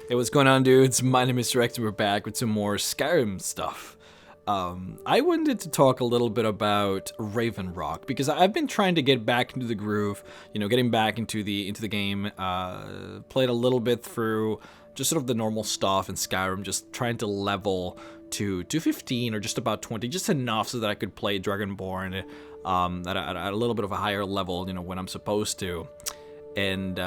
Hey, what's going on, dudes? My name is MrRhexx, and we're back with some more Skyrim stuff. I wanted to talk a little bit about Raven Rock because I've been trying to get back into the groove, getting back into the game. Played a little bit through just sort of the normal stuff in Skyrim, just trying to level to 15 or just about 20, just enough so that I could play Dragonborn at a little bit of a higher level, when I'm supposed to. And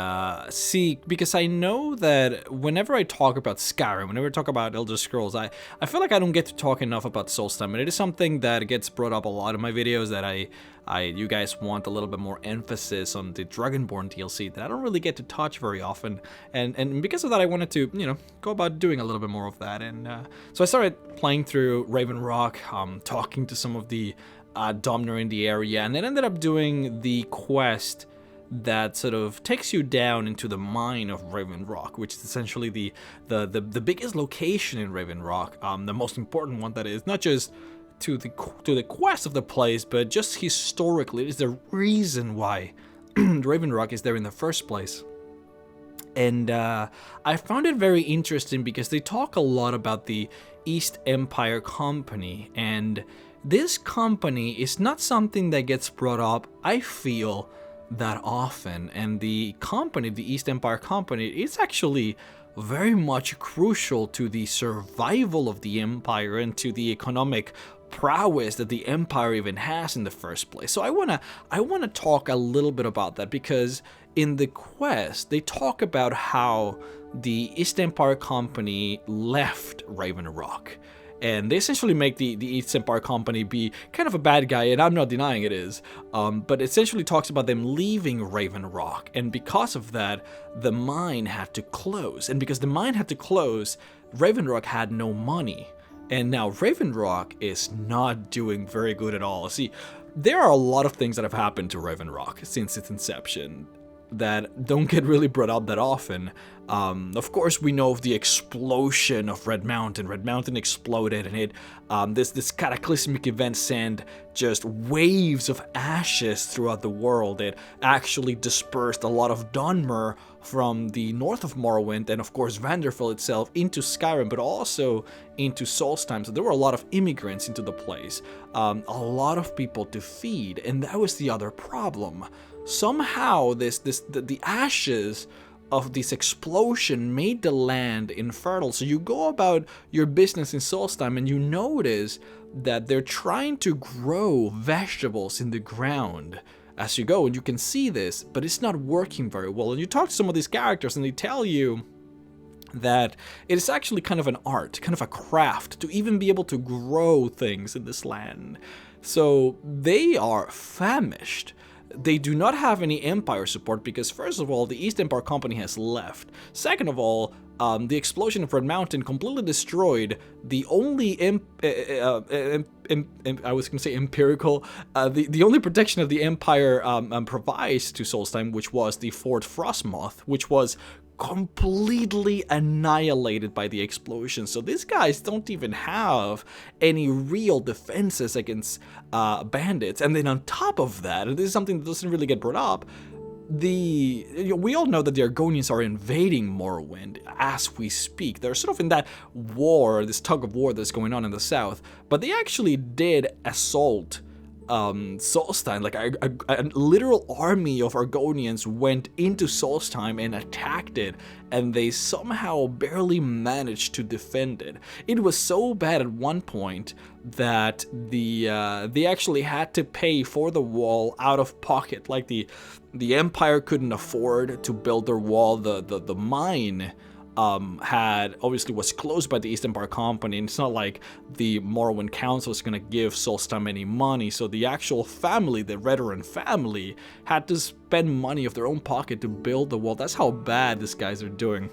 see, because I know that whenever I talk about Skyrim, whenever I talk about Elder Scrolls, I feel like I don't get to talk enough about Soulstime, and it is something that gets brought up a lot in my videos, that you guys want a little bit more emphasis on the Dragonborn DLC that I don't really get to touch very often, and because of that I wanted to, go about doing a little bit more of that, and so I started playing through Raven Rock, talking to some of the Domnir in the area, and then ended up doing the quest that sort of takes you down into the mine of Raven Rock, which is essentially the biggest location in Raven Rock, the most important one, that is, not just to the quest of the place, but just historically. It is the reason why Raven Rock is there in the first place. And I found it very interesting because they talk a lot about the East Empire Company, and this company is not something that gets brought up, I feel, that often. And the company, the East Empire Company, is actually very much crucial to the survival of the empire and to the economic prowess that the empire even has in the first place. So I wanna talk a little bit about that, because in the quest they talk about how the East Empire Company left Raven Rock. And they essentially make the East Empire Company be kind of a bad guy, and I'm not denying it is, but essentially talks about them leaving Raven Rock, and because of that, the mine had to close. And because the mine had to close, Raven Rock had no money. And now Raven Rock is not doing very good at all. See, there are a lot of things that have happened to Raven Rock since its inception that don't get really brought up that often. Of course, we know of the explosion of Red Mountain. Red Mountain exploded, and it this cataclysmic event sent just waves of ashes throughout the world. It actually dispersed a lot of Dunmer from the north of Morrowind, and of course Vanderfell itself, into Skyrim, but also into Solstheim. So there were a lot of immigrants into the place, a lot of people to feed, and that was the other problem. Somehow the ashes of this explosion made the land infertile. So you go about your business in Solstheim and you notice that they're trying to grow vegetables in the ground as you go, and you can see this, but it's not working very well. And you talk to some of these characters and they tell you that it is actually kind of an art, kind of a craft, to even be able to grow things in this land. So they are famished. They do not have any Empire support because, first of all, the East Empire Company has left. Second of all, the explosion of Red Mountain completely destroyed the only I was going to say empirical, the only protection of the Empire provides to Solstheim, which was the Fort Frostmoth, which was completely annihilated by the explosion. So these guys don't even have any real defenses against bandits. And then on top of that, and this is something that doesn't really get brought up, we all know that the Argonians are invading Morrowind as we speak. They're sort of in that war, this tug of war that's going on in the south, but they actually did assault Solstheim. Like a literal army of Argonians went into Solstheim and attacked it, and they somehow barely managed to defend it. It was so bad at one point that they actually had to pay for the wall out of pocket. Like the Empire couldn't afford to build their wall. The mine had obviously was closed by the East Empire Company, and it's not like the Morrowind Council is gonna give Solstheim any money, so the actual family, the Redoran family, had to spend money of their own pocket to build the wall. That's how bad these guys are doing.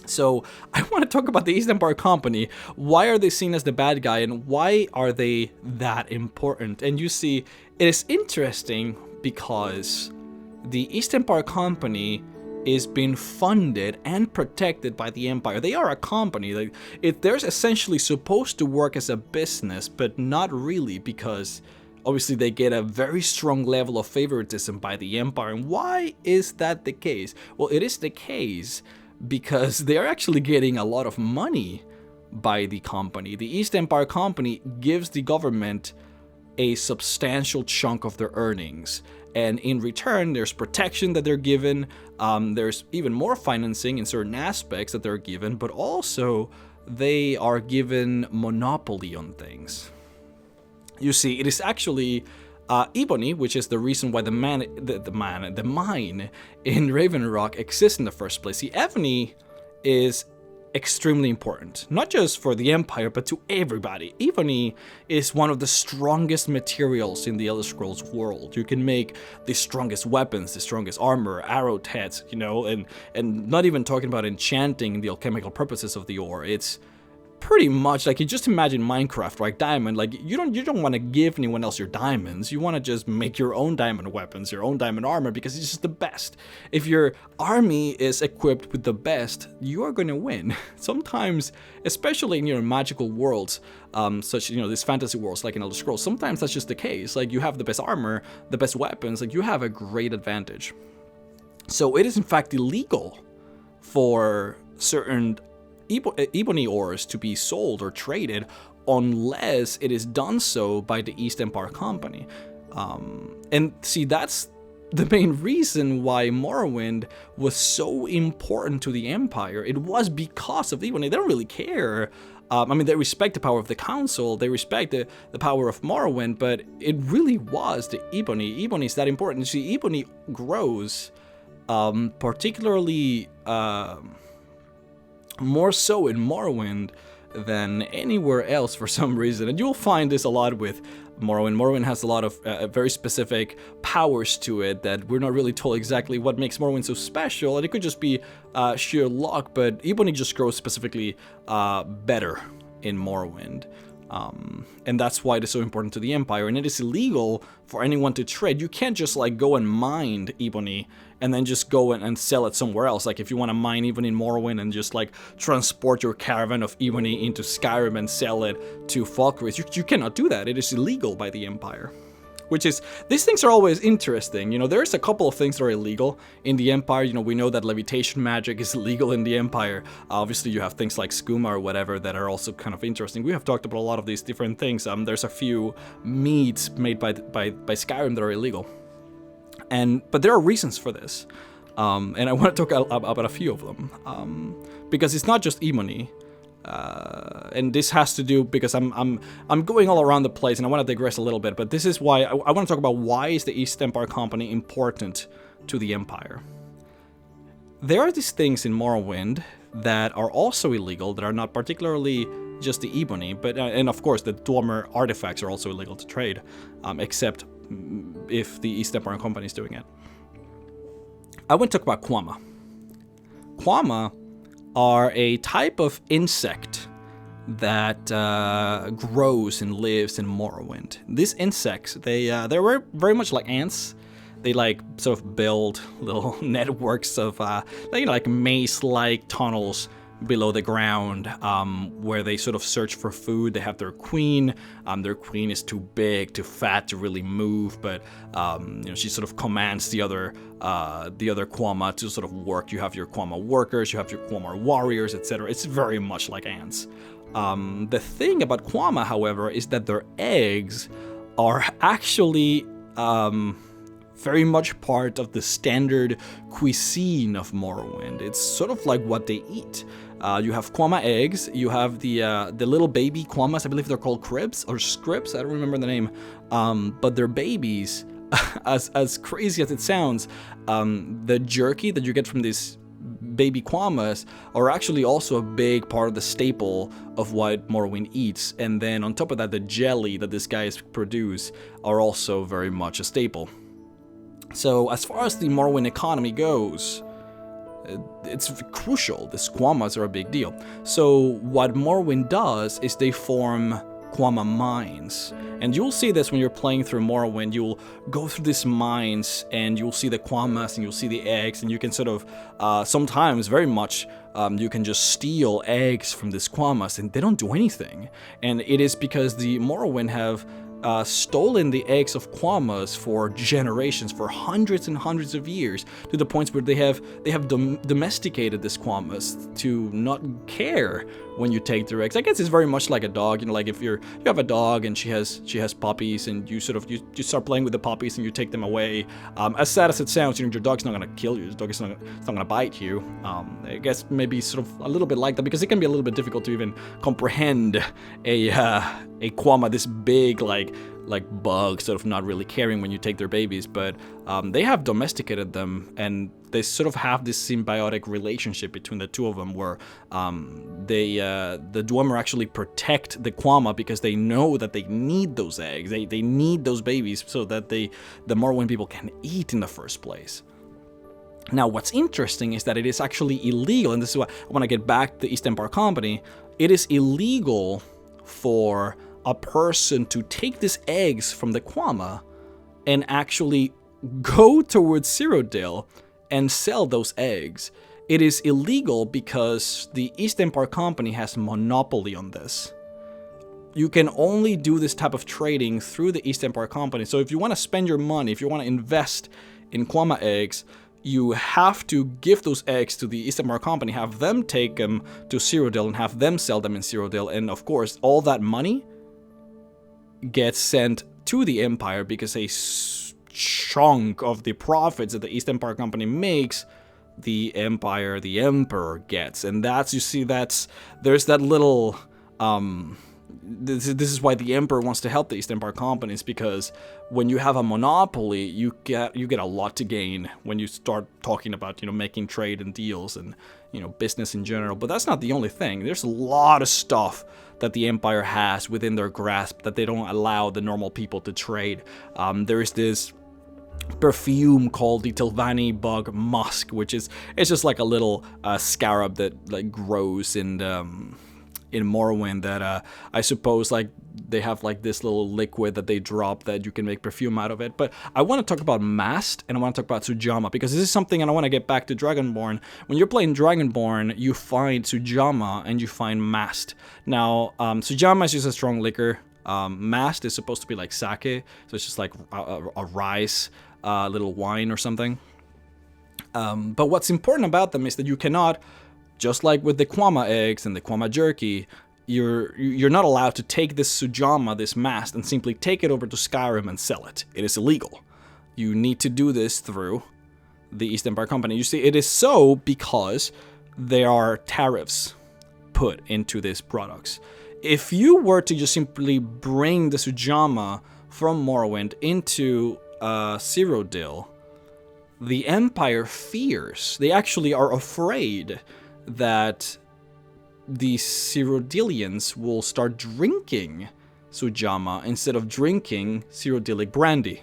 So I want to talk about the East Empire Company. Why are they seen as the bad guy, and why are they that important? And you see, it is interesting because the East Empire Company is being funded and protected by the Empire. They are a company. Like, they're essentially supposed to work as a business, but not really, because obviously they get a very strong level of favoritism by the Empire. And why is that the case? Well, it is the case because they are actually getting a lot of money by the company. The East Empire Company gives the government a substantial chunk of their earnings, and in return there's protection that they're given, there's even more financing in certain aspects that they're given, but also they are given monopoly on things. You see, it is actually Ebony, which is the reason why the mine in Raven Rock exists in the first place. See, Ebony is extremely important, not just for the Empire, but to everybody. Ebony is one of the strongest materials in the Elder Scrolls world. You can make the strongest weapons, the strongest armor, arrow heads, you know, and not even talking about enchanting the alchemical purposes of the ore. It's pretty much like, you just imagine Minecraft, right? Diamond, like you don't want to give anyone else your diamonds. You want to just make your own diamond weapons, your own diamond armor, because it's just the best. If your army is equipped with the best, you are going to win. Sometimes, especially in magical worlds, such these fantasy worlds like in Elder Scrolls, sometimes that's just the case. Like, you have the best armor, the best weapons, like you have a great advantage. So it is in fact illegal for certain ebony ores to be sold or traded unless it is done so by the East Empire Company. And see, that's the main reason why Morrowind was so important to the Empire. It was because of Ebony. They don't really care. They respect the power of the Council, they respect the power of Morrowind, but it really was the Ebony. Ebony is that important. You see, Ebony grows particularly more so in Morrowind than anywhere else for some reason, and you'll find this a lot with Morrowind. Morrowind has a lot of very specific powers to it that we're not really told exactly what makes Morrowind so special, and it could just be sheer luck, but Ebony just grows specifically better in Morrowind. And that's why it is so important to the Empire, and it is illegal for anyone to trade. You can't just like go and mine Ebony and then just go and sell it somewhere else. Like, if you want to mine Ebony in Morrowind and just like transport your caravan of Ebony into Skyrim and sell it to Falkreath, you cannot do that. It is illegal by the Empire. Which is, these things are always interesting. There's a couple of things that are illegal in the Empire. We know that levitation magic is illegal in the Empire. Obviously, you have things like skooma or whatever that are also kind of interesting. We have talked about a lot of these different things. There's a few meads made by Skyrim that are illegal. But there are reasons for this. And I want to talk about a few of them. Because it's not just Ebony. And this has to do, because I'm going all around the place and I want to digress a little bit, but this is why I want to talk about why is the East Empire Company important to the Empire. There are these things in Morrowind that are also illegal, that are not particularly just the Ebony, but and of course the Dwemer artifacts are also illegal to trade, except if the East Empire Company is doing it. I want to talk about Quama. Quama are a type of insect that grows and lives in Morrowind. These insects, they're very much like ants. They like sort of build little networks of like maze-like tunnels below the ground, where they sort of search for food. They have their queen. Their queen is too big, too fat to really move, but she sort of commands the other Quama to sort of work. You have your Quama workers, you have your Quama warriors, etc. It's very much like ants. The thing about Quama, however, is that their eggs are actually very much part of the standard cuisine of Morrowind. It's sort of like what they eat. You have Quama eggs, you have the little baby Quamas, I believe they're called cribs or scripts, I don't remember the name, but they're babies. As crazy as it sounds, the jerky that you get from these baby Quamas are actually also a big part of the staple of what Morrowind eats, and then on top of that, the jelly that these guys produce are also very much a staple. So as far as the Morrowind economy goes, it's crucial. The Quamas are a big deal. So what Morrowind does is they form Quama mines. And you'll see this when you're playing through Morrowind. You'll go through these mines and you'll see the Quamas and you'll see the eggs, and you can sort of, sometimes very much, you can just steal eggs from these Quamas and they don't do anything. And it is because the Morrowind have stolen the eggs of Quamas for generations, for hundreds and hundreds of years, to the points where they have domesticated this Quamas to not care when you take their eggs. I guess it's very much like a dog, like if you have a dog and she has puppies, and you start playing with the puppies and you take them away. As sad as it sounds, your dog's not gonna kill you. The dog is not gonna bite you. I guess maybe sort of a little bit like that, because it can be a little bit difficult to even comprehend a Quama this big, like bug, sort of not really caring when you take their babies. But they have domesticated them, and they sort of have this symbiotic relationship between the two of them, where the Dwemer actually protect the Quama because they know that they need those eggs. They need those babies so that the Morrowind people can eat in the first place. Now, what's interesting is that it is actually illegal, and this is what I want to get back to the East Empire Company. It is illegal for a person to take these eggs from the Quama and actually go towards Cyrodiil and sell those eggs. It is illegal because the East Empire Company has monopoly on this. You can only do this type of trading through the East Empire Company. So if you want to spend your money, if you want to invest in Quama eggs, you have to give those eggs to the East Empire Company, have them take them to Cyrodiil and have them sell them in Cyrodiil. And of course, all that money gets sent to the Empire, because a chunk of the profits that the East Empire Company makes, the Emperor gets. And that's, you see, there's that little, this is why the Emperor wants to help the East Empire companies, because when you have a monopoly, you get a lot to gain when you start talking about, making trade and deals and, business in general. But that's not the only thing. There's a lot of stuff that the Empire has within their grasp that they don't allow the normal people to trade. There is this perfume called the Tilvani bug musk, which it's just like a little scarab that grows in Morrowind, that I suppose they have this little liquid that they drop that you can make perfume out of it. But I want to talk about Mast, and I want to talk about Sujamma, because this is something, and I want to get back to Dragonborn. When you're playing Dragonborn, you find Sujamma and you find Mast. Now, Sujamma is just a strong liquor. Mast is supposed to be like sake, so it's just like a rice, little wine or something. But what's important about them is that you cannot, just like with the Quama eggs and the Quama jerky, you're not allowed to take this Sujamma, this Mast, and simply take it over to Skyrim and sell it. It is illegal. You need to do this through the East Empire Company. You see, it is so because there are tariffs put into these products. If you were to just simply bring the Sujamma from Morrowind into Cyrodiil, the Empire fears, they actually are afraid that the Cyrodiilians will start drinking Sujamma instead of drinking Cyrodiilic brandy.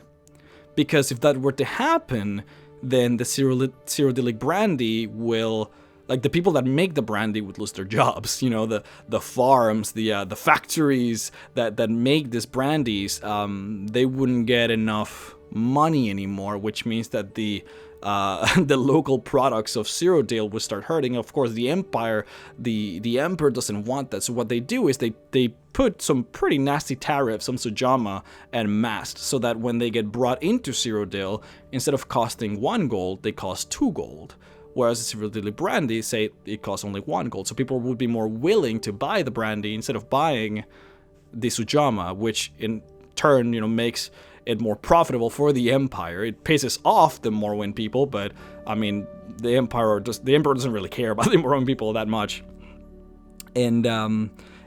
Because if that were to happen, then the Cyrodiilic brandy will, the people that make the brandy would lose their jobs. The farms, the factories that make these brandies, they wouldn't get enough money anymore, which means that the local products of Cyrodiil will start hurting. Of course, the Empire, the Emperor doesn't want that. So what they do is they put some pretty nasty tariffs on Sujamma and Mast, so that when they get brought into Cyrodiil, instead of costing 1 gold, they cost 2 gold. Whereas the Cyrodiilic brandy, say, it costs only 1 gold. So people would be more willing to buy the brandy instead of buying the Sujamma, which in turn, makes it more profitable for the Empire. It pisses off the Morrowind people, but I mean, the Emperor doesn't really care about the Morrowind people that much. And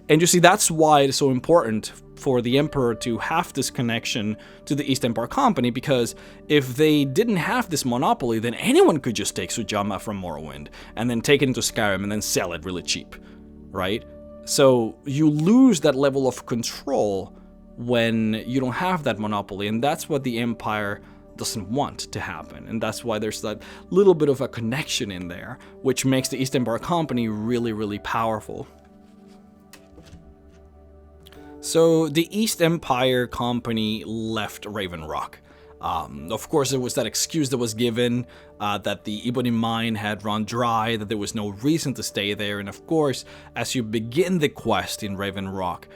you see, that's why it's so important for the Emperor to have this connection to the East Empire Company, because if they didn't have this monopoly, then anyone could just take Sujamma from Morrowind and then take it into Skyrim and then sell it really cheap, right? So you lose that level of control when you don't have that monopoly, and that's what the Empire doesn't want to happen. And that's why there's that little bit of a connection in there, which makes the East Empire Company really, really powerful. So the East Empire Company left Raven Rock. Of course, there was that excuse that was given that the ebony mine had run dry, that there was no reason to stay there. And of course, as you begin the quest in Raven Rock,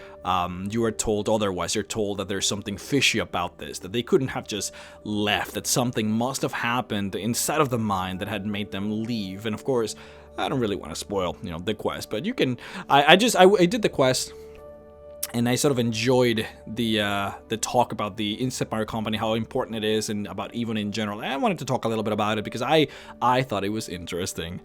you are told otherwise. You're told that there's something fishy about this, that they couldn't have just left, that something must have happened inside of the mine that had made them leave. And of course, I don't really want to spoil, the quest, but you can. I did the quest. And I sort of enjoyed the talk about the Instant Mario Company, how important it is, and about Even in general. I wanted to talk a little bit about it because I thought it was interesting.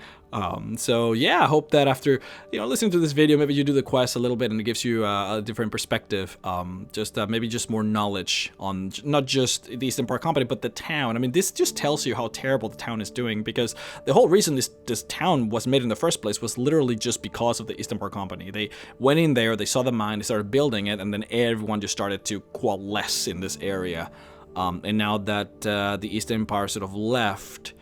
So yeah, I hope that after listening to this video, maybe you do the quest a little bit and it gives you a different perspective. Maybe just more knowledge on not just the Eastern Part Company, but the town. I mean, this just tells you how terrible the town is doing, because the whole reason this town was made in the first place was literally just because of the Eastern Part Company. They went in there, they saw the mine, they started building it, and then everyone just started to coalesce in this area. And now that the East Empire sort of left,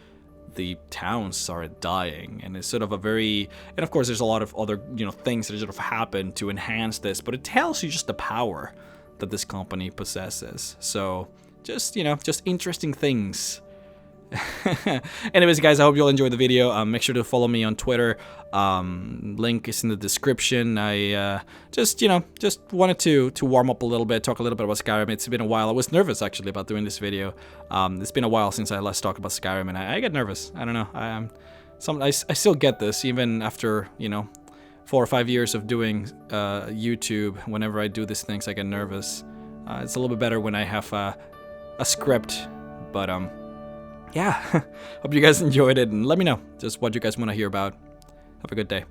the towns started dying, and it's sort of a very, and of course there's a lot of other things that sort of happen to enhance this, but it tells you just the power that this company possesses. So just interesting things. Anyways, guys, I hope you all enjoyed the video. Make sure to follow me on Twitter. Link is in the description. I just wanted to warm up a little bit, talk a little bit about Skyrim. It's been a while. I was nervous actually about doing this video. It's been a while since I last talked about Skyrim, and I get nervous. I don't know. I still get this even after 4 or 5 years of doing YouTube. Whenever I do these things, I get nervous. It's a little bit better when I have a script, but yeah, hope you guys enjoyed it, and let me know just what you guys want to hear about. Have a good day.